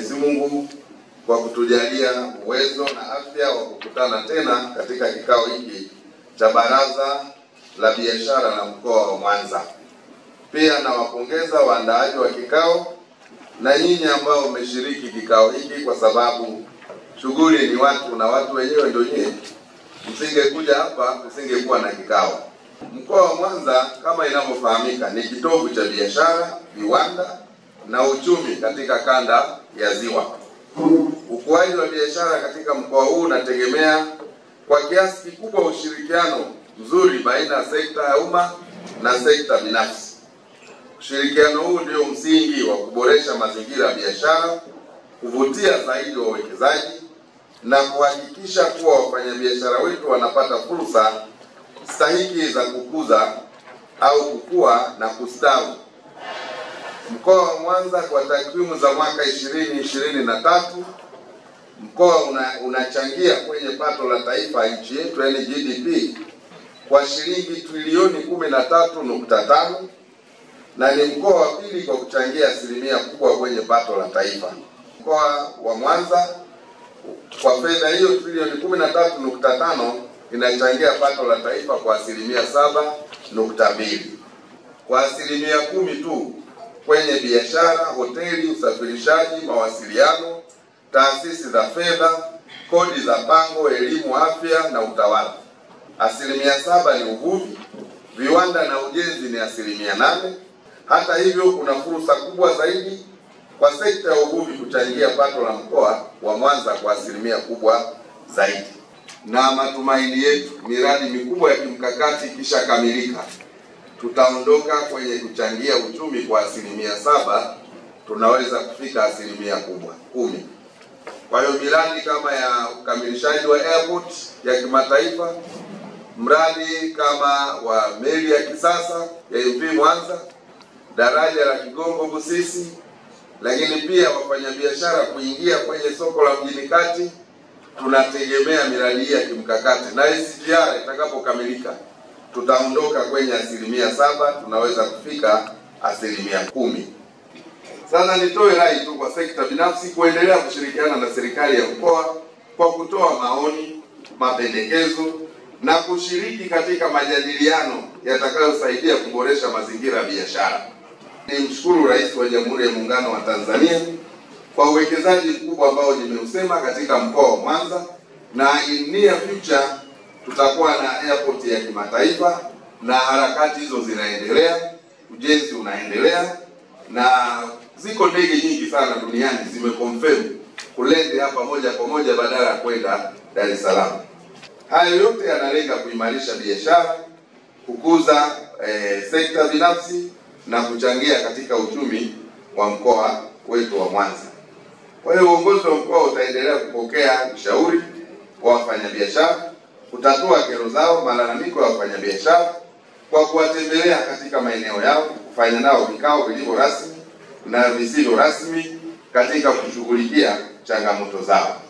Mwenyezi Mungu kwa kutujalia uwezo na afya wa kukutana tena katika kikao hiki cha Baraza la Biashara la Mkoa wa Mwanza. Pia nawapongeza waandaaji wa kikao na nyinyi ambao mmeshiriki kikao hiki, kwa sababu shughuli ni watu na watu wenyewe ndio nyinyi. Msingekuja hapa kusingekuwa na kikao. Mkoa wa Mwanza kama inavyofahamika ni kitovu cha biashara, viwanda na uchumi katika kanda ya Ziwa. Ukuaji wa biashara katika mkoa huu unategemea kwa kiasi kikubwa ushirikiano mzuri baina ya sekta ya umma na sekta binafsi. Ushirikiano huu ndio msingi wa kuboresha mazingira ya biashara, kuvutia zaidi wawekezaji na kuhakikisha kuwa wafanyabiashara wetu wanapata fursa stahiki za kukuza au kukua na kustawi. Mkoa wa Mwanza kwa takwimu za mwaka 2023 mkoa unachangia kwenye pato la taifa nchi yetu, yani GDP, kwa shilingi trilioni 13.5 na ni mkoa wa pili kwa kuchangia asilimia kubwa kwenye pato la taifa. Mkoa wa Mwanza kwa fedha hiyo trilioni 13.5 inachangia pato la taifa kwa asilimia 7.2, kwa asilimia 10 tu kwenye biashara, hoteli, usafirishaji, mawasiliano, taasisi za fedha, kodi za pango, elimu, afya na utawala. Asilimia 7 ni uvuvi, viwanda na ujenzi ni asilimia 8. Hata hivyo kuna fursa kubwa zaidi kwa sekta ya uvuvi kuchangia pato la mkoa wa Mwanza kwa asilimia kubwa zaidi. Na matumaini yetu miradi mikubwa ya kimkakati kisha kamilika, tutaondoka kwenye kuchangia uchumi kwa asilimia 7, tunaweza kufika asilimia 10. Kwa hiyo miradi kama ya ukamilishaji wa airport ya kimataifa, mradi kama wa meli ya kisasa ya MV Mwanza, daraja la Kigongo Busisi, lakini pia wafanyabiashara kuingia kwenye soko la mjini kati, tunategemea miradi hii ya kimkakati na SGR itakapokamilika tutaondoka kwenye asilimia 7, tunaweza kufika asilimia 10. Sasa nitoe rai tu kwa sekta binafsi kuendelea kushirikiana na serikali ya mkoa kwa kutoa maoni, mapendekezo na kushiriki katika majadiliano yatakayosaidia kuboresha mazingira ya biashara. Nimshukuru Rais wa Jamhuri ya Muungano wa Tanzania kwa uwekezaji mkubwa ambao nimeusema katika mkoa wa Mwanza, na in near future tutakuwa na airport ya kimataifa na harakati hizo zinaendelea, ujenzi unaendelea na ziko ndege nyingi sana duniani zimeconfirm kulende hapa moja kwa moja badala ya kwenda Dar es Salaam. Hayo yote yanalenga kuimarisha biashara, kukuza sekta binafsi na kuchangia katika uchumi wa mkoa wetu wa Mwanza. Kwa hiyo uongozi wa mkoa utaendelea kupokea ushauri wa wafanyabiashara, kutatua kero zao, malalamiko ya wafanyabiashara kwa kuwatembelea katika maeneo yao, kufanya nao vikao vilivyo rasmi na visivyo rasmi katika kushughulikia changamoto zao.